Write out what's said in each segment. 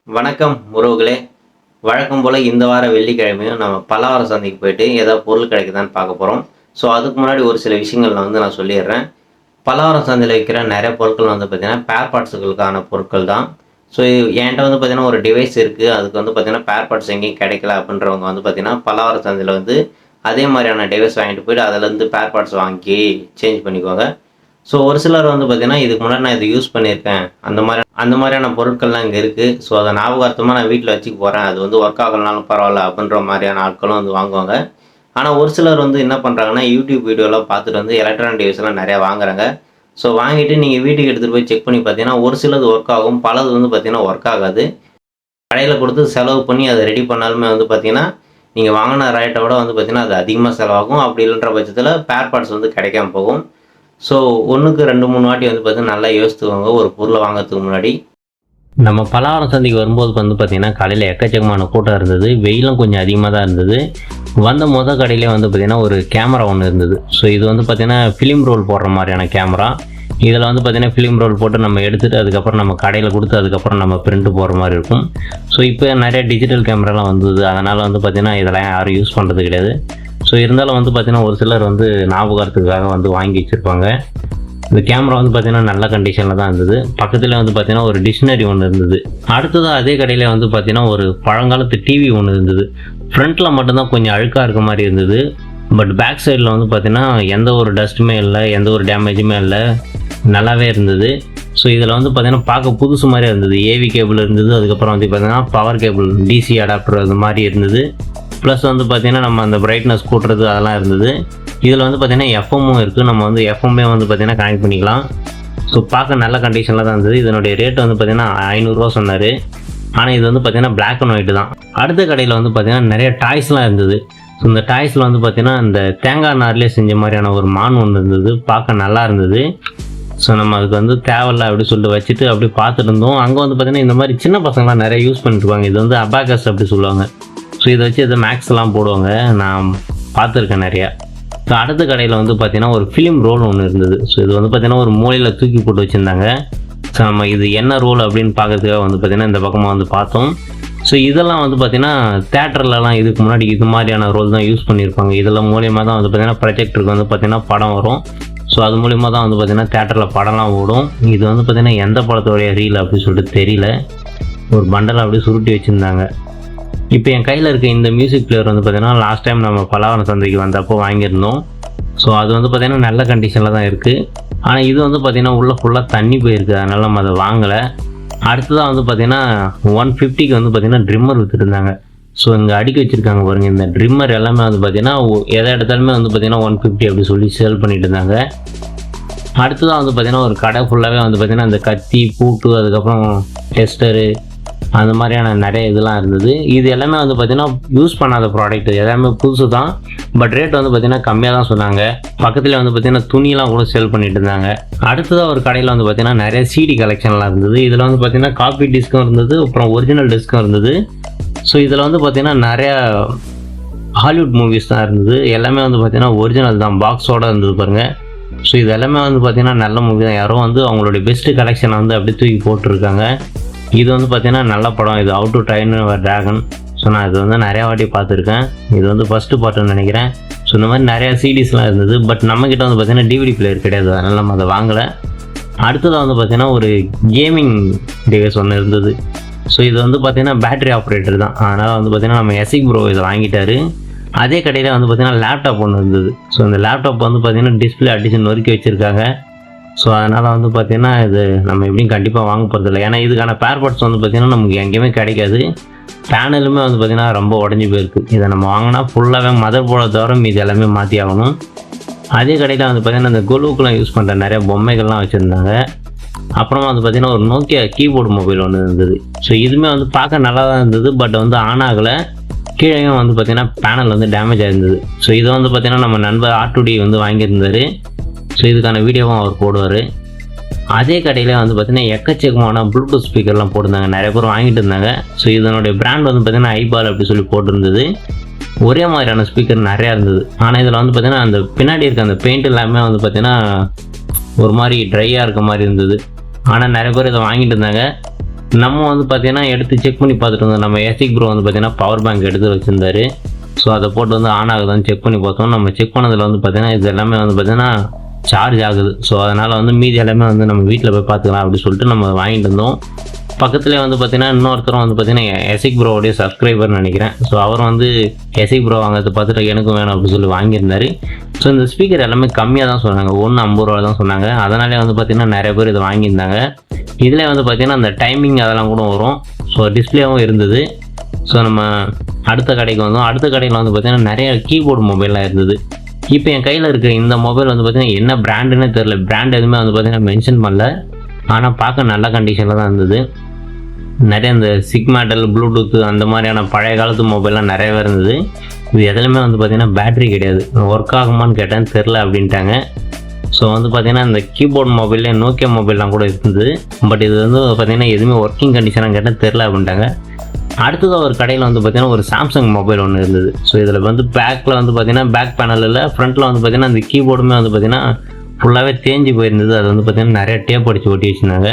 வணக்கம் உறவுகளே. வழக்கம் போல் இந்த வார வெள்ளிக்கிழமையும் நம்ம பலவார சந்தைக்கு போயிட்டு ஏதாவது பொருள் கிடைக்குதான்னு பார்க்க போகிறோம். ஸோ அதுக்கு முன்னாடி ஒரு சில விஷயங்கள் நான் சொல்லிடுறேன். பலவாரம் சந்தையில் விற்கிற நிறைய பொருட்கள் பார்த்திங்கன்னா பேர் பார்ட்ஸுகளுக்கான பொருட்கள் தான். ஸோ என்கிட்ட பார்த்திங்கன்னா ஒரு டிவைஸ் இருக்குது. அதுக்கு பார்த்திங்கன்னா பேர் பார்ட்ஸ் எங்கேயும் கிடைக்கல அப்படின்றவங்க பார்த்திங்கன்னா பலவார சந்தையில் அதே மாதிரியான டிவைஸ் வாங்கிட்டு போய்ட்டு அதிலேருந்து பேர் பார்ட்ஸ் வாங்கி சேஞ்ச் பண்ணிக்குவாங்க. ஸோ ஒரு சிலர் பார்த்திங்கன்னா இதுக்கு முன்னாடி நான் இதை யூஸ் பண்ணியிருக்கேன், அந்த மாதிரியான பொருட்கள்லாம் இங்கே இருக்குது. ஸோ அதை ஞாபகார்த்தமாக நான் வீட்டில் வச்சுக்க போகிறேன், அது ஒர்க் ஆகலனாலும் பரவாயில்ல அப்படின்ற மாதிரியான ஆட்களும் வாங்குவாங்க. ஆனால் ஒரு சிலர் என்ன பண்ணுறாங்கன்னா, யூடியூப் வீடியோலாம் பார்த்துட்டு எலக்ட்ரானிக் டிவைஸ்லாம் நிறையா வாங்குறாங்க. ஸோ வாங்கிட்டு நீங்கள் வீட்டுக்கு எடுத்துகிட்டு போய் செக் பண்ணி பார்த்தீங்கன்னா ஒரு சிலது ஒர்க் ஆகும், பலது பார்த்தீங்கன்னா ஒர்க் ஆகாது. கடையில் கொடுத்து செலவு பண்ணி அதை ரெடி பண்ணாலுமே பார்த்தீங்கன்னா நீங்கள் வாங்கின ரேட்டை விட பார்த்தீங்கன்னா அது அதிகமாக செலவாகும். அப்படி இல்லைன்ற பட்சத்தில் பேர் பார்ட்ஸ் கிடைக்காம போகும். ஸோ 1க்கு 2-3 வாட்டி பார்த்தீங்கன்னா நல்லா யோசித்துக்கோங்க ஒரு பொருளை வாங்கிறதுக்கு முன்னாடி. நம்ம பலவாரம் சந்தைக்கு வரும்போது பார்த்தீங்கன்னா காலையில் எக்கச்சக்கமான கூட்டம் இருந்தது. வெயிலும் கொஞ்சம் அதிகமாக தான் இருந்தது. வந்த கடையிலே பார்த்தீங்கன்னா ஒரு கேமரா ஒன்று இருந்தது. ஸோ இது பார்த்தீங்கன்னா ஃபிலிம் ரோல் போடுற மாதிரியான கேமரா. இதில் பார்த்தீங்கன்னா ஃபிலிம் ரோல் போட்டு நம்ம எடுத்துகிட்டு அதுக்கப்புறம் நம்ம கடையில் கொடுத்து அதுக்கப்புறம் நம்ம பிரிண்ட்டு போடுற மாதிரி இருக்கும். ஸோ இப்போ நிறைய டிஜிட்டல் கேமராலாம் வந்தது. அதனால் பார்த்தீங்கன்னா இதெல்லாம் யாரும் யூஸ் பண்ணுறது கிடையாது. ஸோ இருந்தாலும் பார்த்தீங்கன்னா ஒரு சிலர் ஞாபகார்த்தத்துக்காக வாங்கி வச்சுருப்பாங்க. இந்த கேமரா பார்த்தீங்கன்னா நல்ல கண்டிஷனில் தான் இருந்தது. பக்கத்தில் பார்த்தீங்கன்னா ஒரு டிக்ஷனரி ஒன்று இருந்தது. அடுத்ததாக அதே கடையில் பார்த்தீங்கன்னா ஒரு பழங்காலத்து டிவி ஒன்று இருந்தது. ஃப்ரண்ட்டில் மட்டும்தான் கொஞ்சம் அழுக்காக இருக்க மாதிரி இருந்தது. பட் பேக் சைடில் பார்த்தீங்கன்னா எந்த ஒரு டஸ்ட்டுமே இல்லை, எந்த ஒரு டேமேஜுமே இல்லை, நல்லாவே இருந்தது. ஸோ இதில் பார்த்தீங்கன்னா பார்க்க புதுசு மாதிரி இருந்தது. ஏவி கேபிள் இருந்தது. அதுக்கப்புறம் பார்த்தீங்கன்னா பவர் கேபிள் டிசி அடாப்டர் அது மாதிரி இருந்தது. ப்ளஸ் பார்த்தீங்கன்னா நம்ம அந்த பிரைட்னஸ் கூட்டுறது அதெல்லாம் இருந்தது. இதில் பார்த்தீங்கன்னா எஃப்எம்மும் இருக்குது. நம்ம எஃப்எம்மே பார்த்தீங்கன்னா கனெக்ட் பண்ணிக்கலாம். ஸோ பார்க்க நல்ல கண்டிஷனில் தான் இருந்தது. இதனுடைய ரேட் பார்த்தீங்கன்னா 500 சொன்னார். ஆனால் இது பார்த்தீங்கன்னா பிளாக் அண்ட் ஒயிட்டு தான். அடுத்த கடையில் பார்த்தீங்கன்னா நிறைய டாய்ஸ்லாம் இருந்தது. ஸோ இந்த டாய்ஸில் பார்த்தீங்கன்னா இந்த தேங்காய் நார்லேயே செஞ்ச மாதிரியான ஒரு மான் ஒன்று இருந்தது. பார்க்க நல்லா இருந்தது. ஸோ நம்ம அதுக்கு தேவையில்ல அப்படி சொல்லிட்டு வச்சுட்டு அப்படி பார்த்துட்டு இருந்தோம். அங்கே பார்த்தீங்கன்னா இந்த மாதிரி சின்ன பசங்களாம் நிறைய யூஸ் பண்ணிட்டுருவாங்க. இது அபாகஸ் அப்படி சொல்லுவாங்க. ஸோ இதை வச்சு இதை மேக்ஸ்லாம் போடுவாங்க, நான் பார்த்துருக்கேன் நிறையா. ஸோ அடுத்த கடையில் பார்த்தீங்கன்னா ஒரு ஃபிலிம் ரோல் ஒன்று இருந்தது. ஸோ இது பார்த்தீங்கன்னா ஒரு மூலையில் தூக்கி போட்டு வச்சுருந்தாங்க. ஸோ நம்ம இது என்ன ரோல் அப்படின்னு பார்க்கறதுக்காக பார்த்தீங்கன்னா இந்த பக்கமாக பார்த்தோம். ஸோ இதெல்லாம் பார்த்தீங்கன்னா தேட்டர்லலாம் இதுக்கு முன்னாடி இது மாதிரியான ரோல் தான் யூஸ் பண்ணியிருப்பாங்க. இதில் மூலியமாக தான் பார்த்தீங்கன்னா ப்ரொஜெக்டருக்கு பார்த்தீங்கன்னா படம் வரும். ஸோ அது மூலிமா தான் பார்த்தீங்கன்னா தேட்டரில் படம்லாம் ஓடும். இது பார்த்தீங்கன்னா எந்த படத்தோடைய ரீல் அப்படின்னு சொல்லிட்டு தெரியல. ஒரு பண்டல் அப்படியே சுருட்டி வச்சுருந்தாங்க. இப்போ என் கையில் இருக்க இந்த மியூசிக் பிளேயர் பார்த்தீங்கன்னா லாஸ்ட் டைம் நம்ம பலவாரம் சந்தைக்கு வந்தப்போ வாங்கியிருந்தோம். ஸோ அது பார்த்தீங்கன்னா நல்ல கண்டிஷனில் தான் இருக்குது. ஆனால் இது பார்த்தீங்கன்னா உள்ளே ஃபுல்லாக தண்ணி போயிருக்கு, அதனால் நம்ம அதை வாங்கலை. அடுத்ததாக பார்த்தீங்கன்னா 150க்கு பார்த்தீங்கன்னா ட்ரிம்மர் விற்றுருந்தாங்க. ஸோ இங்கே அடுக்கி வச்சுருக்காங்க பாருங்கள். இந்த ட்ரிம்மர் எல்லாமே பார்த்தீங்கன்னா எதை எடுத்தாலுமே பார்த்தீங்கன்னா 150 அப்படி சொல்லி சேல் பண்ணிட்டு இருந்தாங்க. அடுத்ததாக பார்த்தீங்கன்னா ஒரு கடை ஃபுல்லாகவே பார்த்தீங்கன்னா இந்த கத்தி, பூட்டு, அதுக்கப்புறம் டெஸ்டரு அந்த மாதிரியான நிறைய இதெல்லாம் இருந்தது. இது எல்லாமே பார்த்தீங்கன்னா யூஸ் பண்ணாத ப்ராடக்ட், எல்லாமே புதுசு தான். பட் ரேட் பார்த்தீங்கன்னா கம்மியாக தான் சொன்னாங்க. பக்கத்தில் பார்த்தீங்கன்னா துணியெலாம் கூட சேல் பண்ணிட்டு இருந்தாங்க. அடுத்ததாக ஒரு கடையில் பார்த்தீங்கன்னா நிறைய சிடி கலெக்ஷன்லாம் இருந்தது. இதில் பார்த்தீங்கன்னா காப்பி டிஸ்க்கும் இருந்தது, அப்புறம் ஒரிஜினல் டிஸ்க்கும் இருந்தது. ஸோ இதில் பார்த்தீங்கன்னா நிறையா ஹாலிவுட் மூவிஸ் தான் இருந்தது. எல்லாமே பார்த்தீங்கன்னா ஒரிஜினல் தான், பாக்ஸோடு இருந்தது பாருங்கள். ஸோ இது எல்லாமே பார்த்தீங்கன்னா நல்ல மூவி தான். யாரோ அவங்களுடைய பெஸ்ட்டு கலெக்ஷனை அப்படியே தூக்கி போட்டிருக்காங்க. இது பார்த்தீங்கன்னா நல்ல படம். இது how to train your dragon. So நான் இது நிறையா வாட்டி பார்த்துருக்கேன். இது ஃபஸ்ட்டு பார்ட்டுன்னு நினைக்கிறேன். ஸோ இந்த மாதிரி நிறையா சீடிஸ்லாம் இருந்தது. பட் நம்மக்கிட்ட பார்த்தீங்கன்னா டிவிடி பிளேயர் கிடையாது, அதனால் நம்ம அதை வாங்கலை. அடுத்ததாக பார்த்தீங்கன்னா ஒரு கேமிங் டிவைஸ் ஒன்று இருந்தது. ஸோ இது பார்த்தீங்கன்னா பேட்டரி ஆப்ரேட்டர் தான். அதனால் பார்த்தீங்கன்னா நம்ம எசிக் ப்ரோ இதை வாங்கிட்டாரு. அதே கடையில் பார்த்தீங்கன்னா லேப்டாப் ஒன்று இருந்தது. ஸோ இந்த லேப்டாப் பார்த்தீங்கன்னா டிஸ்பிளே அடிஷன் வரைக்கும் வச்சுருக்காங்க. ஸோ அதனால் பார்த்தீங்கன்னா இது நம்ம எப்படியும் கண்டிப்பாக வாங்க போகிறதில்ல. ஏன்னா இதுக்கான பேர் பார்ட்ஸ் பார்த்தீங்கன்னா நமக்கு எங்கேயுமே கிடைக்காது. பேனலுமே பார்த்தீங்கன்னா ரொம்ப உடஞ்சி போயிருக்கு. இதை நம்ம வாங்கினா ஃபுல்லாகவே மதர் போர்டை தவிர இது எல்லாமே மாற்றி ஆகணும். அதே கடையில் பார்த்தீங்கன்னா இந்த குழுக்கெலாம் யூஸ் பண்ணுற நிறைய பொம்மைகள்லாம் வச்சுருந்தாங்க. அப்புறமா பார்த்தீங்கன்னா ஒரு நோக்கியா கீபோர்டு மொபைல் ஒன்று இருந்தது. ஸோ இதுவுமே பார்க்க நல்லா தான் இருந்தது. பட் ஆன் ஆகலை. கீழேயும் பார்த்தீங்கன்னா பேனல் டேமேஜ் ஆகிருந்தது. ஸோ இதை பார்த்தீங்கன்னா நம்ம நண்பர் R2D வாங்கியிருந்தார். ஸோ இதுக்கான வீடியோவும் அவர் போடுவார். அதே கடையில் பார்த்தீங்கன்னா எக்கச்சக்கமான ப்ளூடூத் ஸ்பீக்கர்லாம் போட்டிருந்தாங்க. நிறைய பேர் வாங்கிட்டு இருந்தாங்க. ஸோ இதனுடைய பிராண்ட் பார்த்தீங்கன்னா ஐபால் அப்படி சொல்லி போட்டிருந்தது. ஒரே மாதிரியான ஸ்பீக்கர் நிறையா இருந்தது. ஆனால் இதில் பார்த்தீங்கன்னா அந்த பின்னாடி இருக்க அந்த பெயிண்ட் எல்லாமே பார்த்தீங்கன்னா ஒரு மாதிரி ட்ரையாக இருக்க மாதிரி இருந்தது. ஆனால் நிறைய பேர் இதை வாங்கிட்டு இருந்தாங்க. நம்ம வந்து பார்த்தீங்கன்னா எடுத்து செக் பண்ணி பார்த்துட்டு இருந்தோம். நம்ம ஏசிக் ப்ரோ வந்து பார்த்தீங்கன்னா பவர் பேங்க் எடுத்து வச்சுருந்தாரு. ஸோ அதை போட்டு வந்து ஆன் ஆகுதான்னு செக் பண்ணி பார்த்தோம். நம்ம செக் பண்ணதில் வந்து பார்த்தீங்கன்னா இது எல்லாமே வந்து பார்த்தீங்கன்னா சார்ஜ் ஆகுது. ஸோ அதனால் வந்து மீதி எல்லாமே வந்து நம்ம வீட்டில் போய் பார்த்துக்கலாம் அப்படின்னு சொல்லிட்டு நம்ம வாங்கிட்டு இருந்தோம். பக்கத்துலேயே வந்து பார்த்தீங்கன்னா இன்னொருத்தரும் வந்து பார்த்தீங்கன்னா எசிக் ப்ரோவுடைய சப்ஸ்கிரைபர்னு நினைக்கிறேன். ஸோ அவர் வந்து எசிக் ப்ரோ வாங்கிறத பார்த்துட்டு எனக்கும் வேணும் அப்படின்னு சொல்லி வாங்கியிருந்தாரு. ஸோ இந்த ஸ்பீக்கர் எல்லாமே கம்மியாக தான் சொன்னாங்க, 50 ரூபா தான் சொன்னாங்க. அதனாலே வந்து பார்த்தீங்கன்னா நிறைய பேர் இதை வாங்கியிருந்தாங்க. இதில் வந்து பார்த்தீங்கன்னா அந்த டைமிங் அதெல்லாம் கூட வரும். ஸோ டிஸ்பிளேவும் இருந்தது. ஸோ நம்ம அடுத்த கடைக்கு வந்தோம். அடுத்த கடையில் வந்து பார்த்தீங்கன்னா நிறைய கீபோர்டு மொபைல்லாம் இருந்தது. இப்போ என் கையில் இருக்கிற இந்த மொபைல் வந்து பார்த்தீங்கன்னா என்ன பிராண்டுன்னு தெரில, பிராண்ட் எதுவுமே வந்து பார்த்தீங்கன்னா மென்ஷன் பண்ணல. ஆனால் பார்க்க நல்ல கண்டிஷனில் தான் இருந்தது. நிறைய இந்த சிக்மாடல் ப்ளூடூத்து அந்த மாதிரியான பழைய காலத்து மொபைல்லாம் நிறையவே இருந்தது. இது எதுலையுமே வந்து பார்த்தீங்கன்னா பேட்ரி கிடையாது. ஒர்க் ஆகுமான்னு கேட்டேன், தெரில அப்படின்ட்டாங்க. ஸோ வந்து பார்த்தீங்கன்னா இந்த கீபோர்ட் மொபைல்லே நோக்கியா மொபைல்லாம் கூட இருந்தது. பட் இது வந்து பார்த்தீங்கன்னா எதுவுமே ஒர்க்கிங் கண்டிஷனாக கேட்டால் தெரில அப்படின்ட்டாங்க. அடுத்ததாக ஒரு கடையில் வந்து பார்த்தீங்கன்னா ஒரு சாம்சங் மொபைல் ஒன்று இருந்தது. ஸோ இதில் வந்து பேக்கில் வந்து பார்த்தீங்கன்னா பேக் பேனலில் ஃப்ரண்ட்டில் வந்து பார்த்தீங்கன்னா அந்த கீபோர்டுமே வந்து பார்த்தீங்கன்னா ஃபுல்லாகவே தேஞ்சு போயிருந்தது. அது வந்து பார்த்தீங்கன்னா நிறைய டேப் அடித்து ஒட்டி வச்சுருந்தாங்க.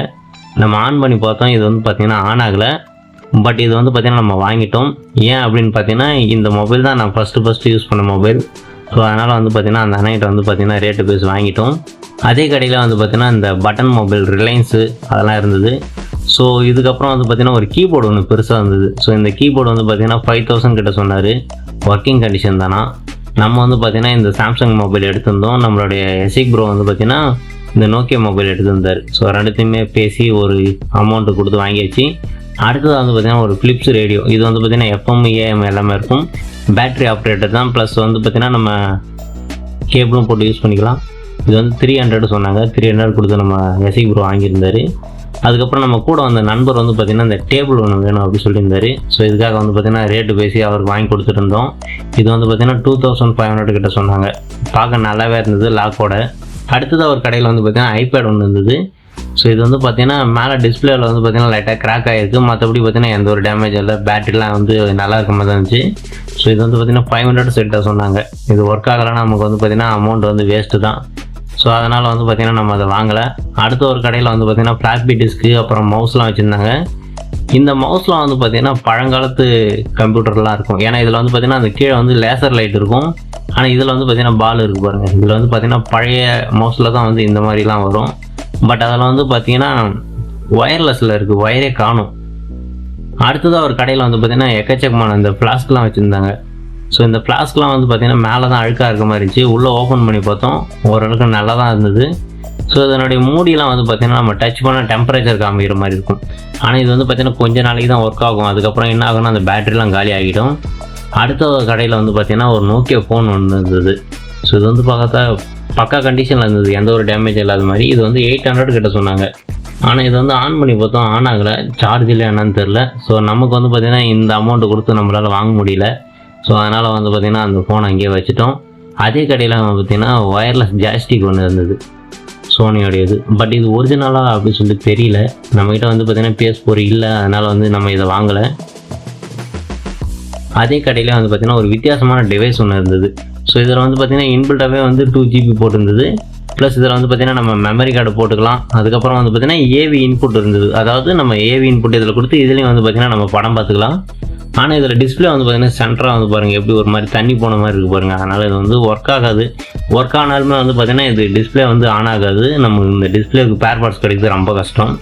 நம்ம ஆன் பண்ணி பார்த்தோம், இது வந்து பார்த்தீங்கன்னா ஆன் ஆகலை. பட் இது வந்து பார்த்தீங்கன்னா நம்ம வாங்கிட்டோம். ஏன் அப்படின்னு பார்த்தீங்கன்னா இந்த மொபைல் தான் நான் ஃபஸ்ட்டு யூஸ் பண்ண மொபைல். ஸோ அதனால் வந்து பார்த்தீங்கன்னா அந்த அண்ணன்கிட்ட வந்து பார்த்தீங்கன்னா ரேட்டு பேசி வாங்கிட்டோம். அதே கடையில் வந்து பார்த்தீங்கன்னா இந்த பட்டன் மொபைல் ரிலையன்ஸு அதெல்லாம் இருந்தது. ஸோ இதுக்கப்புறம் வந்து பார்த்தீங்கன்னா ஒரு கீபோர்டு ஒன்று பெருசாக இருந்தது. ஸோ இந்த கீபோர்டு வந்து பார்த்தீங்கன்னா 5000 கிட்ட சொன்னார். ஒர்க்கிங் கண்டிஷன் தானா. நம்ம வந்து பார்த்தீங்கன்னா இந்த சாம்சங் மொபைல் எடுத்திருந்தோம். நம்மளுடைய எசிக் ப்ரோ வந்து பார்த்தீங்கன்னா இந்த நோக்கியா மொபைல் எடுத்திருந்தார். ஸோ ரெண்டுத்தையுமே பேசி ஒரு அமௌண்ட்டு கொடுத்து வாங்கியாச்சு. அடுத்தது வந்து பார்த்தீங்கன்னா ஒரு ஃபிலிப்ஸ் ரேடியோ. இது வந்து பார்த்தீங்கன்னா FM AM எல்லாமே இருக்கும். பேட்ரி ஆப்ரேட்டர் தான். ப்ளஸ் வந்து பார்த்தீங்கன்னா நம்ம கேபிளும் போட்டு யூஸ் பண்ணிக்கலாம். இது வந்து 300 சொன்னாங்க. 300 கொடுத்து நம்ம எசிக் ப்ரோ வாங்கியிருந்தார். அதுக்கப்புறம் நம்ம கூட வந்த நண்பர் வந்து பார்த்திங்கன்னா இந்த டேபிள் ஒன்று வேணும் அப்படின்னு சொல்லியிருந்தாரு. ஸோ இதுக்காக வந்து பார்த்திங்கன்னா ரேட்டு பேசி அவருக்கு வாங்கி கொடுத்துட்டு இருந்தோம். இது வந்து பார்த்திங்கன்னா 2500 கிட்ட சொன்னாங்க. பார்க்க நல்லாவே இருந்தது லாக்கோட. அடுத்தது அவர் கடையில் வந்து பார்த்திங்கன்னா ஐபேட் ஒன்று இருந்தது. ஸோ இது வந்து பார்த்திங்கன்னா மேலே டிஸ்பிளேவில் வந்து பார்த்திங்கன்னா லைட்டாக கிராக் ஆகிருக்கு. மற்றபடி பார்த்திங்கன்னா எந்த ஒரு டேமேஜ் இல்லை. பேட்டரிலாம் வந்து நல்லா இருக்க மாதிரி தான் இருந்துச்சு. ஸோ இது வந்து பார்த்திங்கன்னா 500 செட்டாக சொன்னாங்க. இது ஒர்க் ஆகலைன்னா நமக்கு வந்து பார்த்திங்கன்னா அமௌண்ட் வந்து வேஸ்ட்டு தான். ஸோ அதனால் வந்து பார்த்திங்கன்னா நம்ம அதை வாங்கலை. அடுத்த ஒரு கடையில் வந்து பார்த்திங்கன்னா ஃப்ளாப்பி டிஸ்க்கு அப்புறம் மவுஸ்லாம் வச்சுருந்தாங்க. இந்த மவுஸ்லாம் வந்து பார்த்திங்கன்னா பழங்காலத்து கம்ப்யூட்டர்லாம் இருக்கும். ஏன்னா இதில் வந்து பார்த்திங்கன்னா அந்த கீழே வந்து லேசர் லைட் இருக்கும். ஆனால் இதில் வந்து பார்த்திங்கன்னா பால் இருக்குது பாருங்கள். இதில் வந்து பார்த்திங்கன்னா பழைய மவுஸில் தான் வந்து இந்த மாதிரிலாம் வரும். பட் அதில் வந்து பார்த்திங்கன்னா ஒயர்லெஸில் இருக்குது, ஒயரே காணும். அடுத்ததாக ஒரு கடையில் வந்து பார்த்திங்கன்னா எக்கச்சக்கமான இந்த ஃப்ளாஸ்க்லாம் வச்சுருந்தாங்க. ஸோ இந்த ஃப்ளாஸ்க்லாம் வந்து பார்த்திங்கன்னா மேலே தான் அழுக்காக இருக்க மாதிரி இருந்துச்சு. உள்ளே ஓப்பன் பண்ணி பார்த்தோம், ஓரளவுக்கு நல்லா தான் இருந்தது. ஸோ இதனுடைய மூடிலாம் வந்து பார்த்திங்கன்னா நம்ம டச் பண்ணால் டெம்பரேச்சர் காமிக்கிற மாதிரி இருக்கும். ஆனால் இது வந்து பார்த்திங்கன்னா கொஞ்சம் நாளைக்கு தான் ஒர்க் ஆகும். அதுக்கப்புறம் என்ன ஆகும்னா அந்த பேட்டரிலாம் காலி ஆகிடும். அடுத்த கடையில் வந்து பார்த்திங்கன்னா ஒரு நோக்கியா ஃபோன் ஒன்று இருந்தது. ஸோ இது வந்து பார்த்தா பக்கா கண்டிஷனில் இருந்தது, எந்த ஒரு டேமேஜ் இல்லாத மாதிரி. இது வந்து 800 கிட்ட சொன்னாங்க. ஆனால் இது வந்து ஆன் பண்ணி பார்த்தோம், ஆன் ஆகலை. சார்ஜ் இல்லை என்னன்னு தெரில. ஸோ நமக்கு வந்து பார்த்திங்கன்னா இந்த அமௌண்ட்டு கொடுத்து நம்மளால் வாங்க முடியல. ஸோ அதனால் வந்து பார்த்திங்கன்னா அந்த ஃபோன் அங்கேயே வச்சுட்டோம். அதே கடையில் பார்த்திங்கன்னா ஒயர்லெஸ் ஜாய்ஸ்டிக் ஒன்று இருந்தது, சோனியோடையது. பட் இது ஒரிஜினலாக அப்படின்னு சொல்லி தெரியல. நம்மக்கிட்ட வந்து பார்த்திங்கன்னா PS4 இல்லை, அதனால் வந்து நம்ம இதை வாங்கலை. அதே கடையில் வந்து பார்த்திங்கன்னா ஒரு வித்தியாசமான டிவைஸ் ஒன்று இருந்தது. ஸோ இதில் வந்து பார்த்திங்கன்னா இன்பில்டாகவே வந்து 2GB போட்டிருந்தது. ப்ளஸ் இதில் வந்து பார்த்திங்கன்னா நம்ம மெமரி கார்டு போட்டுக்கலாம். அதுக்கப்புறம் வந்து பார்த்திங்கன்னா AV இன்புட் இருந்தது. அதாவது நம்ம AV இன்புட் இதில் கொடுத்து இதுலேயும் வந்து பார்த்திங்கன்னா நம்ம படம் பார்த்துக்கலாம். ஆனால் இதில் டிஸ்பிளே வந்து பார்த்திங்கன்னா சென்டராக வந்து பாருங்கள் எப்படி ஒரு மாதிரி தண்ணி போன மாதிரி இருக்குது பாருங்கள். அதனால் இது வந்து ஒர்க் ஆகாது. ஒர்க் ஆனாலுமே வந்து பார்த்திங்கன்னா இது டிஸ்பிளே வந்து ஆன் ஆகாது. நம்ம இந்த டிஸ்பிளேக்கு பேர் பார்ட்ஸ் கிடைக்கிறது ரொம்ப கஷ்டம்.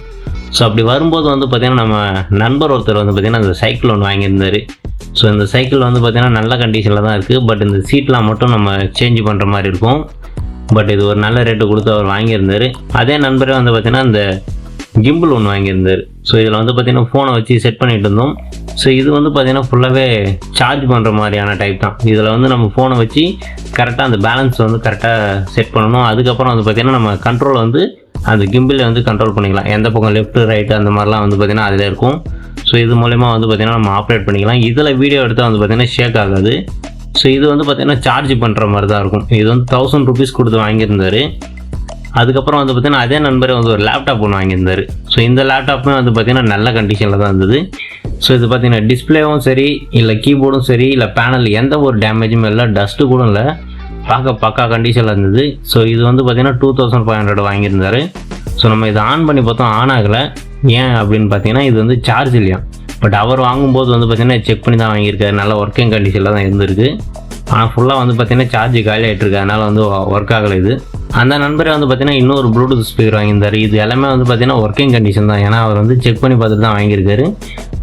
ஸோ அப்படி வரும்போது வந்து பார்த்திங்கன்னா நம்ம நண்பர் ஒருத்தர் வந்து பார்த்திங்கன்னா இந்த சைக்கிள் ஒன்று வாங்கியிருந்தார். ஸோ இந்த சைக்கிள் வந்து பார்த்திங்கன்னா நல்ல கண்டிஷனில் தான் இருக்குது. பட் இந்த சீட்லாம் மட்டும் நம்ம சேஞ்ச் பண்ணுற மாதிரி இருக்கும். பட் இது ஒரு நல்ல ரேட்டு கொடுத்து அவர் வாங்கியிருந்தார். அதே நண்பரே வந்து பார்த்திங்கன்னா இந்த கிம்பிள் ஒன்று வாங்கியிருந்தார். ஸோ இதில் வந்து பார்த்திங்கன்னா ஃபோனை வச்சு செட் பண்ணிகிட்டு இருந்தோம். ஸோ இது வந்து பார்த்திங்கன்னா ஃபுல்லாகவே சார்ஜ் பண்ணுற மாதிரியான டைப் தான். இதில் வந்து நம்ம ஃபோனை வச்சு கரெக்டாக அந்த பேலன்ஸ் வந்து கரெக்டாக செட் பண்ணணும். அதுக்கப்புறம் வந்து பார்த்திங்கன்னா நம்ம கண்ட்ரோல் வந்து அந்த கிம்பிளை வந்து கண்ட்ரோல் பண்ணிக்கலாம். எந்த பக்கம் லெஃப்ட் ரைட்டு அந்த மாதிரிலாம் வந்து பார்த்திங்கன்னா அதில் இருக்கும். ஸோ இது மூலமா வந்து பார்த்திங்கன்னா நம்ம ஆப்ரேட் பண்ணிக்கலாம். இதில் வீடியோ எடுத்தால் வந்து பார்த்திங்கன்னா ஷேக் ஆகாது. ஸோ இது வந்து பார்த்திங்கன்னா சார்ஜ் பண்ணுற மாதிரி தான் இருக்கும். இது வந்து 1000 rupees கொடுத்து வாங்கியிருந்தார். அதுக்கப்புறம் வந்து பார்த்திங்கன்னா அதே நண்பரே வந்து ஒரு லேப்டாப் ஒன்று வாங்கியிருந்தார். ஸோ இந்த லேப்டாப்புமே வந்து பார்த்திங்கன்னா நல்ல கண்டிஷனில் தான் இருந்தது. ஸோ இது பார்த்திங்கன்னா டிஸ்பிளேவும் சரி, இல்லை கீபோர்டும் சரி, இல்லை பேனல் எந்த ஒரு டேமேஜும் இல்லை, டஸ்ட்டு கூட இல்லை. பார்க்க பக்கா கண்டிஷனில் இருந்தது. ஸோ இது வந்து பார்த்திங்கன்னா 2500 வாங்கியிருந்தார். ஸோ நம்ம இதை ஆன் பண்ணி பார்த்தோம், ஆன் ஆகலை. ஏன் அப்படின்னு பார்த்தீங்கன்னா இது வந்து சார்ஜ் இல்லையா. பட் அவர் வாங்கும்போது வந்து பார்த்திங்கன்னா செக் பண்ணி தான் வாங்கியிருக்காரு, நல்ல ஒர்க்கிங் கண்டிஷனில் தான் இருந்திருக்கு. ஆனால் ஃபுல்லாக வந்து பார்த்திங்கன்னா சார்ஜ் காலி ஆகிட்டுருக்கு, அதனால் வந்து ஒர்க் ஆகலை இது. அந்த நண்பரே வந்து பார்த்திங்கன்னா இன்னொரு ப்ளூடூத் ஸ்பீக்கர் வாங்கியிருந்தார். இது எல்லாமே வந்து பார்த்திங்கன்னா ஒர்க்கிங் கண்டிஷன் தான், ஏன்னா அவர் வந்து செக் பண்ணி பார்த்துட்டு தான் வாங்கியிருக்காரு.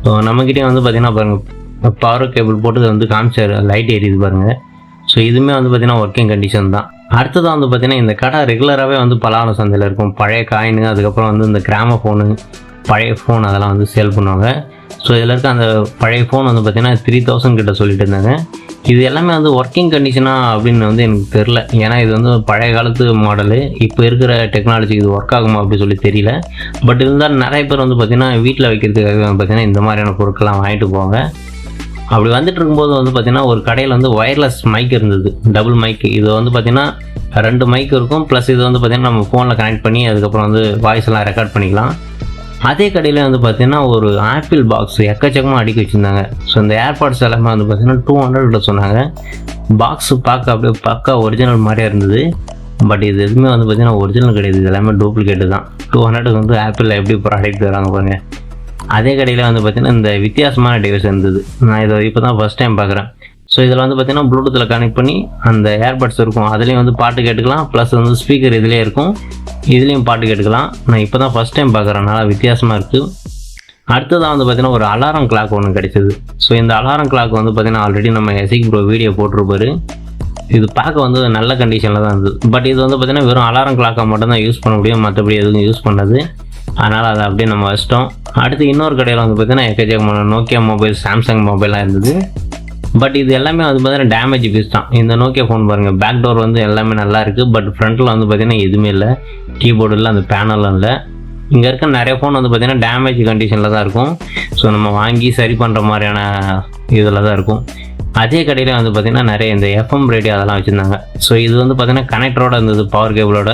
ஸோ நம்மக்கிட்டே வந்து பார்த்திங்கன்னா பாருங்கள், பவர் கேபிள் போட்டு வந்து காமிச்சார், லைட் எரியுது பாருங்கள். ஸோ இதுவுமே வந்து பார்த்திங்கன்னா ஒர்க்கிங் கண்டிஷன் தான். அடுத்ததாக வந்து பார்த்திங்கன்னா இந்த கடை ரெகுலராகவே வந்து பலவரம் சந்தையில் இருக்கும். பழைய காயினு, அதுக்கப்புறம் வந்து இந்த கிராம ஃபோனு, பழைய ஃபோன் அதெல்லாம் வந்து சேல் பண்ணுவாங்க. ஸோ இதில் இருக்க அந்த பழைய ஃபோன் வந்து பார்த்திங்கன்னா 3000 கிட்ட சொல்லிட்டு இருந்தாங்க. இது எல்லாமே வந்து ஒர்க்கிங் கண்டிஷனாக அப்படின்னு வந்து எனக்கு தெரில, ஏன்னா இது வந்து பழைய காலத்து மாடலு, இப்போ இருக்கிற டெக்னாலஜி இது ஒர்க் ஆகுமா அப்படி சொல்லி தெரியல. பட் இருந்தாலும் நிறைய பேர் வந்து பார்த்திங்கன்னா வீட்டில் வைக்கிறதுக்காக பார்த்திங்கன்னா இந்த மாதிரியான பொருட்கள்லாம் வாங்கிட்டு போவாங்க. அப்படி வந்துட்டு இருக்கும்போது வந்து பார்த்திங்கன்னா ஒரு கடையில் வந்து ஒயர்லெஸ் மைக் இருந்தது, டபுள் மைக். இது வந்து பார்த்திங்கன்னா 2 மைக் இருக்கும், ப்ளஸ் இது வந்து பார்த்திங்கன்னா நம்ம ஃபோனில் கனெக்ட் பண்ணி அதுக்கப்புறம் வந்து வாய்ஸ் எல்லாம் ரெக்கார்ட் பண்ணிக்கலாம். அதே கடையில் வந்து பார்த்திங்கன்னா ஒரு ஆப்பிள் பாக்ஸ் எக்கச்சக்கமாக அடுக்கி வச்சுருந்தாங்க. ஸோ இந்த ஏர்பாட்ஸ் எல்லாமே வந்து பார்த்திங்கன்னா 200 சொன்னாங்க. பாக்ஸு பார்க்க அப்படியே பக்கா ஒரிஜினல் மாதிரியாக இருந்தது. பட் இது எதுவுமே வந்து பார்த்திங்கன்னா ஒரிஜினல் கிடையாது, இது எல்லாமே டூப்ளிகேட்டு தான். 200 வந்து ஆப்பிளில் எப்படி ப்ராடக்ட் தராங்க பாருங்கள். அதே கடையில் வந்து பார்த்திங்கன்னா இந்த வித்தியாசமான டிவைஸ் இருந்தது. நான் இதை இப்போ தான் ஃபஸ்ட் டைம் பார்க்குறேன். ஸோ இதில் வந்து பார்த்திங்கன்னா ப்ளூடூத்தில் கனெக்ட் பண்ணி அந்த ஏர்பட்ஸ் இருக்கும், அதுலேயும் வந்து பாட்டு கேட்டுக்கலாம். ப்ளஸ் வந்து ஸ்பீக்கர் இதிலே இருக்கும், இதுலேயும் பாட்டு கேட்டுக்கலாம். நான் இப்போ தான் ஃபஸ்ட் டைம் பார்க்குறேன், வித்தியாசமாக இருக்குது. அடுத்ததாக வந்து பார்த்திங்கன்னா ஒரு அலாரம் கிளாக் ஒன்று கிடைச்சிது. ஸோ இந்த அலாரம் கிளாக் வந்து பார்த்திங்கன்னா ஆல்ரெடி நம்ம எசிக் ப்ரோ வீடியோ போட்டிருப்பாரு. இது பார்க்க வந்து நல்ல கண்டிஷனில் தான் இருந்தது. பட் இது வந்து பார்த்திங்கன்னா வெறும் அலாரம் கிளாக்காக மட்டும்தான் யூஸ் பண்ண முடியும், மற்றபடி எதுவும் யூஸ் பண்ணது. அதனால் அதை அப்படியே நம்ம வச்சிட்டோம். அடுத்து இன்னொரு கடையில் வந்து பார்த்திங்கன்னா எக்கச்சக்கமான நோக்கியா மொபைல், சாம்சங் மொபைல்லாம் இருந்தது. பட் இது எல்லாமே வந்து பார்த்திங்கன்னா டேமேஜ் பீஸ் தான். இந்த நோக்கியா ஃபோன் பாருங்கள், பேக் டோர் வந்து எல்லாமே நல்லா இருக்குது. பட் ஃப்ரண்ட்டில் வந்து பார்த்திங்கன்னா எதுவுமே இல்லை, கீபோர்டு இல்லை, அந்த பேனலும் இல்லை. இங்கே இருக்க நிறைய ஃபோன் வந்து பார்த்திங்கன்னா டேமேஜ் கண்டிஷனில் தான் இருக்கும். ஸோ நம்ம வாங்கி சரி பண்ணுற மாதிரியான இதில் தான் இருக்கும். அதே கடையில் வந்து பார்த்திங்கன்னா நிறைய இந்த எஃப்எம் ரேடியோ அதெல்லாம் வச்சுருந்தாங்க. ஸோ இது வந்து பார்த்திங்கன்னா கனெக்டரோடு இருந்தது, பவர் கேபிளோட.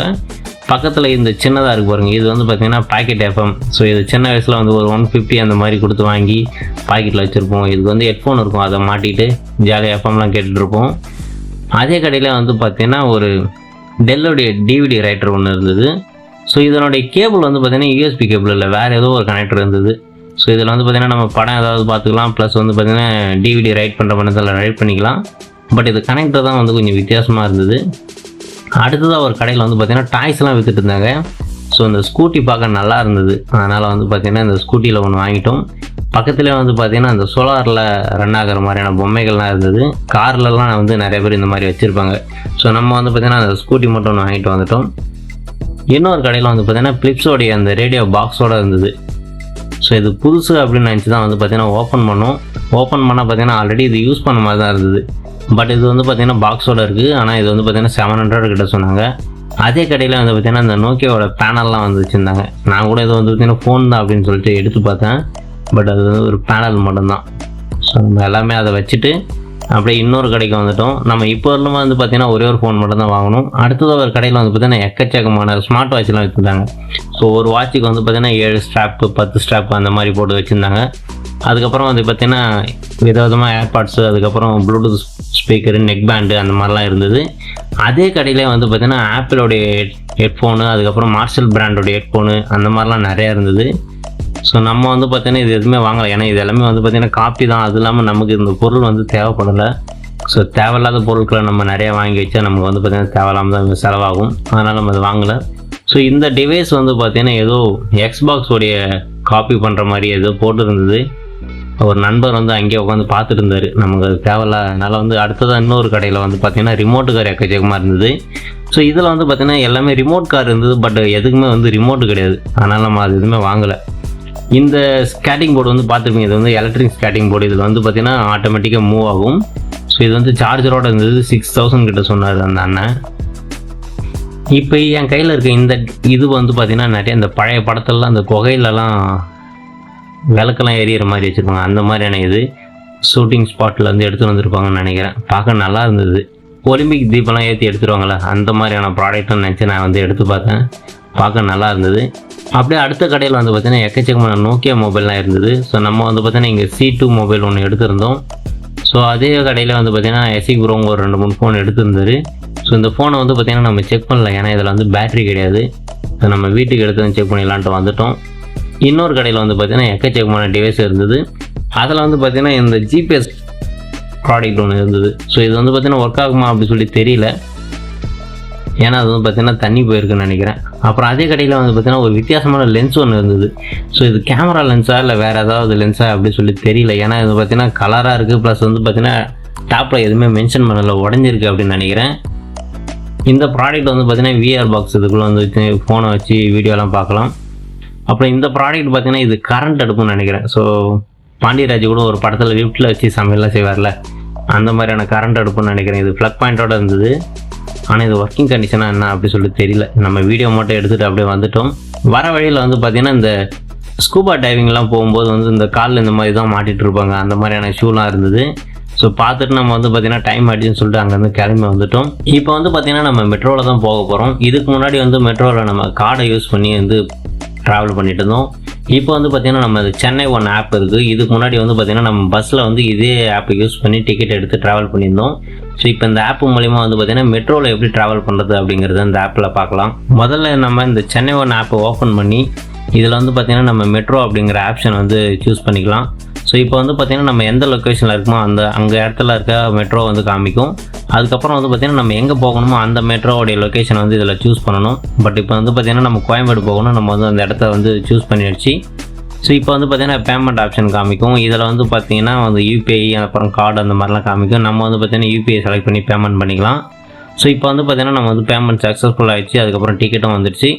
பக்கத்தில் இந்த சின்னதாக இருக்குது பாருங்கள், இது வந்து பார்த்திங்கன்னா பாக்கெட் எஃப்எம். ஸோ இது சின்ன வயசில் வந்து ஒரு 150 அந்த மாதிரி கொடுத்து வாங்கி பாக்கெட்டில் வச்சுருப்போம். இதுக்கு வந்து ஹெட்ஃபோன் இருக்கும், அதை மாட்டிட்டு ஜாலியாக எஃப்எம்லாம் கேட்டுட்ருப்போம். அதே கடையில் வந்து பார்த்திங்கன்னா ஒரு டெல்லுடைய டிவிடி ரைட்டர் ஒன்று இருந்தது. ஸோ இதனுடைய கேபிள் வந்து பார்த்திங்கன்னா யூஎஸ்பி கேபிள் இல்லை, வேறு ஏதோ ஒரு கனெக்டர் இருந்தது. ஸோ இதில் வந்து பார்த்திங்கன்னா நம்ம படம் ஏதாவது பார்த்துக்கலாம், ப்ளஸ் வந்து பார்த்திங்கன்னா டிவிடி ரைட் பண்ணுற பணத்தில் ரைட் பண்ணிக்கலாம். பட் இது கனெக்டர் தான் வந்து கொஞ்சம் வித்தியாசமாக இருந்தது. அடுத்ததாக ஒரு கடையில் வந்து பார்த்திங்கன்னா டாய்ஸ்லாம் விற்றுட்டு இருந்தாங்க. ஸோ இந்த ஸ்கூட்டி பார்க்க நல்லா இருந்தது, அதனால் வந்து பார்த்திங்கன்னா இந்த ஸ்கூட்டியில் ஒன்று வாங்கிட்டோம். பக்கத்துலேயே வந்து பார்த்திங்கன்னா அந்த சோலாரில் ரன் ஆகிற மாதிரியான பொம்மைகள்லாம் இருந்தது. கார்லலாம் வந்து நிறைய பேர் இந்த மாதிரி வச்சுருப்பாங்க. ஸோ நம்ம வந்து பார்த்திங்கன்னா அந்த ஸ்கூட்டி மட்டும் ஒன்று வாங்கிட்டு வந்துட்டோம். இன்னொரு கடையில் வந்து பார்த்திங்கன்னா பிலிப்ஸோடைய அந்த ரேடியோ பாக்ஸோடு இருந்தது. ஸோ இது புதுசு அப்படின்னு நினச்சி தான் வந்து பார்த்திங்கன்னா ஓப்பன் பண்ணோம். ஓப்பன் பண்ணால் பார்த்திங்கன்னா ஆல்ரெடி இது யூஸ் பண்ண மாதிரி தான் இருந்தது. பட் இது வந்து பார்த்திங்கன்னா பாக்ஸோடு இருக்குது, ஆனால் இது வந்து பார்த்திங்கன்னா 700 கிட்ட சொன்னாங்க. அதே கடையில் வந்து பார்த்திங்கன்னா இந்த நோக்கியாவோட பேனல்லாம் வந்து வச்சுருந்தாங்க. நான் கூட இது வந்து பார்த்திங்கன்னா ஃபோன் தான் அப்படின்னு சொல்லிட்டு எடுத்து பார்த்தேன். பட் அது வந்து ஒரு பேனல் மட்டும்தான். ஸோ நம்ம எல்லாமே அதை வச்சுட்டு அப்படியே இன்னொரு கடைக்கு வந்துட்டோம். நம்ம இப்போ வரலுமே வந்து பார்த்திங்கன்னா ஒரே ஒரு ஃபோன் மட்டும் தான் வாங்கணும். அடுத்தது ஒரு கடையில் வந்து பார்த்திங்கன்னா எக்கச்சக்கமான ஸ்மார்ட் வாட்ச்லாம் வச்சுருந்தாங்க. ஸோ ஒரு வாட்சுக்கு வந்து பார்த்திங்கன்னா 7 ஸ்ட்ராப்பு 10 ஸ்ட்ராப்பு அந்த மாதிரி போட்டு வச்சுருந்தாங்க. அதுக்கப்புறம் வந்து பார்த்திங்கன்னா விதவிதமாக ஏர்பாட்ஸு, அதுக்கப்புறம் ப்ளூடூத் ஸ்பீக்கரு, நெக் பேண்டு அந்த மாதிரிலாம் இருந்தது. அதே கடையிலே வந்து பார்த்திங்கன்னா ஆப்பிளோடைய ஹெட்ஃபோனு, அதுக்கப்புறம் மார்ஷல் பிராண்டோடைய ஹெட்ஃபோனு அந்த மாதிரிலாம் நிறையா இருந்தது. ஸோ நம்ம வந்து பார்த்திங்கன்னா இது எதுவுமே வாங்கலை, ஏன்னா இது எல்லாமே வந்து பார்த்திங்கன்னா காப்பி தான். அது இல்லாமல் நமக்கு இந்த பொருள் வந்து தேவைப்படலை. ஸோ தேவையில்லாத பொருட்களை நம்ம நிறையா வாங்கி வச்சா நமக்கு வந்து பார்த்திங்கன்னா தேவையில்லாமல் தான் செலவாகும், அதனால் நம்ம அதை வாங்கலை. ஸோ இந்த டிவைஸ் வந்து பார்த்திங்கன்னா ஏதோ எக்ஸ்பாக்ஸோடைய காப்பி பண்ணுற மாதிரி ஏதோ போட்டுருந்தது. ஒரு நண்பர் வந்து அங்கேயே உட்காந்து பார்த்துட்டு இருந்தார், நமக்கு அது தேவையில்ல. அதனால் வந்து அடுத்ததாக இன்னொரு கடையில் வந்து பார்த்திங்கன்னா ரிமோட்டு கார் எக்கச்சக்கமாக இருந்தது. ஸோ இதில் வந்து பார்த்திங்கன்னா எல்லாமே ரிமோட் கார் இருந்தது. பட் எதுக்குமே வந்து ரிமோட்டு கிடையாது, அதனால் நம்ம அது எதுவுமே வாங்கலை. இந்த ஸ்கேட்டிங் போர்டு வந்து பார்த்துருப்பீங்க, இது வந்து எலக்ட்ரிக் ஸ்கேட்டிங் போர்டு. இதில் வந்து பார்த்திங்கன்னா ஆட்டோமேட்டிக்காக மூவ் ஆகும். ஸோ இது வந்து சார்ஜரோடு இருந்தது. 6000 கிட்ட சொன்னார் அந்த அண்ணன். இப்போ என் கையில் இருக்க இந்த இது வந்து பார்த்திங்கன்னா நிறைய இந்த பழைய படத்துலலாம் அந்த குகையிலலாம் விளக்கெல்லாம் எரியிற மாதிரி வச்சுருப்பாங்க, அந்த மாதிரியான இது ஷூட்டிங் ஸ்பாட்டில் வந்து எடுத்துகிட்டு வந்திருப்பாங்கன்னு நினைக்கிறேன். பார்க்க நல்லா இருந்தது. ஒலிம்பிக் தீபெல்லாம் ஏற்றி எடுத்துருவாங்களே அந்த மாதிரியான ப்ராடக்ட்னு நினச்சி நான் வந்து எடுத்து பார்த்தேன், பார்க்க நல்லா இருந்தது. அப்படியே அடுத்த கடையில் வந்து பார்த்திங்கன்னா எக்கச்சக்கமான நோக்கியா மொபைல்லாம் இருந்தது. ஸோ நம்ம வந்து பார்த்திங்கன்னா இங்கே C2 மொபைல் ஒன்று எடுத்திருந்தோம். ஸோ அதே கடையில் வந்து பார்த்திங்கன்னா எசிக் ப்ரோ ஒரு 2-3 ஃபோன் எடுத்திருந்தார். ஸோ ஸோ இந்த ஃபோனை வந்து பார்த்திங்கன்னா நம்ம செக் பண்ணல, ஏன்னா இதில் வந்து பேட்டரி கிடையாது. அது நம்ம வீட்டுக்கு எடுத்து வந்து செக் பண்ணிடலான்ட்டு வந்துட்டோம். இன்னொரு கடையில் வந்து பார்த்திங்கன்னா எக்கச்சக்கமான டிவைஸ் இருந்தது. அதில் வந்து பார்த்திங்கன்னா இந்த ஜிபிஎஸ் ப்ராடக்ட் ஒன்று இருந்தது. ஸோ இது வந்து பார்த்திங்கன்னா ஒர்க் ஆகுமா அப்படி சொல்லி தெரியல, ஏன்னா அது வந்து பார்த்திங்கன்னா தண்ணி போயிருக்குன்னு நினைக்கிறேன். அப்புறம் அதே கடையில் வந்து பார்த்திங்கன்னா ஒரு வித்தியாசமான லென்ஸ் ஒன்று இருந்தது. ஸோ இது கேமரா லென்ஸா இல்லை வேறு ஏதாவது லென்ஸா அப்படி சொல்லி தெரியல, ஏன்னா இது பார்த்திங்கன்னா கலராக இருக்குது. ப்ளஸ் வந்து பார்த்திங்கன்னா டாப்பில் எதுவுமே மென்ஷன் பண்ணலை, உடஞ்சிருக்கு அப்படின்னு நினைக்கிறேன். இந்த ப்ராடக்ட் வந்து பார்த்திங்கன்னா விஆர் பாக்ஸ் இதுக்குள்ளே வந்து ஃபோனை வச்சு வீடியோலாம் பார்க்கலாம். அப்புறம் இந்த ப்ராடக்ட் பார்த்திங்கன்னா இது கரண்ட் அடுப்புன்னு நினைக்கிறேன். ஸோ பாண்டியராஜ் கூட ஒரு படத்தில் லிஃப்ட்டில் வச்சு சமையல்லாம் செய்வார்ல, அந்த மாதிரியான கரண்ட் அடுப்புன்னு நினைக்கிறேன். இது ப்ளக் பாயிண்ட்டோடு இருந்தது. ஆனால் இது ஒர்க்கிங் கண்டிஷனாக என்ன அப்படி சொல்லி தெரியல. நம்ம வீடியோ மட்டும் எடுத்துகிட்டு அப்படியே வந்துட்டோம். வர வழியில் வந்து பார்த்திங்கன்னா இந்த ஸ்கூபா டைவிங்லாம் போகும்போது வந்து இந்த காலில் இந்த மாதிரி தான் மாட்டிகிட்டு இருப்பாங்க, அந்த மாதிரியான ஷூலாம் இருந்தது. ஸோ பார்த்துட்டு நம்ம வந்து பார்த்திங்கன்னா டைம் ஆகிடுச்சுன்னு சொல்லிட்டு அங்கேருந்து கிளம்பி வந்துட்டோம். இப்போ வந்து பார்த்திங்கன்னா நம்ம மெட்ரோவில் தான் போக போகிறோம். இதுக்கு முன்னாடி வந்து மெட்ரோவில் நம்ம கார்டை யூஸ் பண்ணி வந்து ட்ராவல் பண்ணிட்டு இருந்தோம். இப்போ வந்து பார்த்திங்கன்னா நம்ம சென்னை ஒன் ஆப் இருக்குது. இதுக்கு முன்னாடி வந்து பார்த்திங்கன்னா நம்ம பஸ்ஸில் வந்து இதே ஆப்பை யூஸ் பண்ணி டிக்கெட் எடுத்து ட்ராவல் பண்ணியிருந்தோம். ஸோ இப்போ இந்த ஆப் மூலிமா வந்து பார்த்திங்கன்னா மெட்ரோவில் எப்படி ட்ராவல் பண்ணுறது அப்படிங்கிறத இந்த ஆப்பில் பார்க்கலாம். முதல்ல நம்ம இந்த சென்னை ஒன் ஆப்பை ஓப்பன் பண்ணி இதில் வந்து பார்த்திங்கன்னா நம்ம மெட்ரோ அப்படிங்கிற ஆப்ஷன் வந்து சூஸ் பண்ணிக்கலாம். ஸோ இப்போ வந்து பார்த்திங்கன்னா நம்ம எந்த லொக்கேஷனில் இருக்குமோ அங்கே இடத்துல இருக்க மெட்ரோ வந்து காமிக்கும். அதுக்கப்புறம் வந்து பார்த்திங்கன்னா நம்ம எங்கே போகணுமோ அந்த மெட்ரோவோடைய லொக்கேஷன் வந்து இதில் சூஸ் பண்ணணும். பட் இப்போ வந்து பார்த்திங்கன்னா நம்ம கோயம்பேடு போகணும், நம்ம வந்து அந்த இடத்த வந்து சூஸ் பண்ணிடுச்சு. ஸோ இப்போ வந்து பார்த்திங்கன்னா பேமெண்ட் ஆப்ஷன் காமிக்கும். இதில் வந்து பார்த்திங்கன்னா வந்து யூபிஐ அப்புறம் கார்டு அந்த மாதிரிலாம் காமிக்கும். நம்ம வந்து பார்த்திங்கன்னா யூபிஐ செலக்ட் பண்ணி பேமெண்ட் பண்ணிக்கலாம். ஸோ இப்போ வந்து பார்த்திங்கன்னா நம்ம வந்து பேமெண்ட் சக்ஸஸ்ஃபுல் ஆகிடுச்சு. அதுக்கப்புறம் டிக்கெட்டும் வந்துடுச்சு.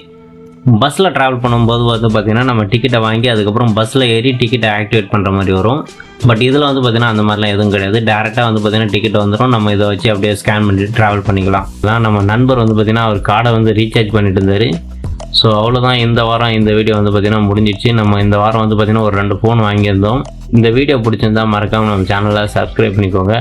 பஸ்ஸில் ட்ராவல் பண்ணும்போது வந்து பார்த்திங்கன்னா நம்ம டிக்கெட்டை வாங்கி அதுக்கப்புறம் பஸ்ஸில் ஏறி டிக்கெட்டை ஆக்டிவேட் பண்ணுற மாதிரி வரும். பட் இதில் வந்து பார்த்திங்கன்னா அந்த மாதிரிலாம் எதுவும் கிடையாது. டேரெக்டாக வந்து பார்த்திங்கன்னா டிக்கெட் வந்துடும். நம்ம இதை வச்சு அப்படியே ஸ்கேன் பண்ணிட்டு ட்ராவல் பண்ணிக்கலாம். அதான் நம்ம நண்பர் வந்து பார்த்திங்கன்னா அவர் கார்டை வந்து ரீசார்ஜ் பண்ணிட்டு இருந்தார். ஸோ அவ்வளோதான், இந்த வாரம் இந்த வீடியோ வந்து பார்த்திங்கன்னா முடிஞ்சிடுச்சு. நம்ம இந்த வாரம் வந்து பார்த்திங்கன்னா ஒரு 2 ஃபோன் வாங்கியிருந்தோம். இந்த வீடியோ பிடிச்சிருந்தால் மறக்காமல் நம்ம சேனலை சப்ஸ்கிரைப் பண்ணிக்கோங்க.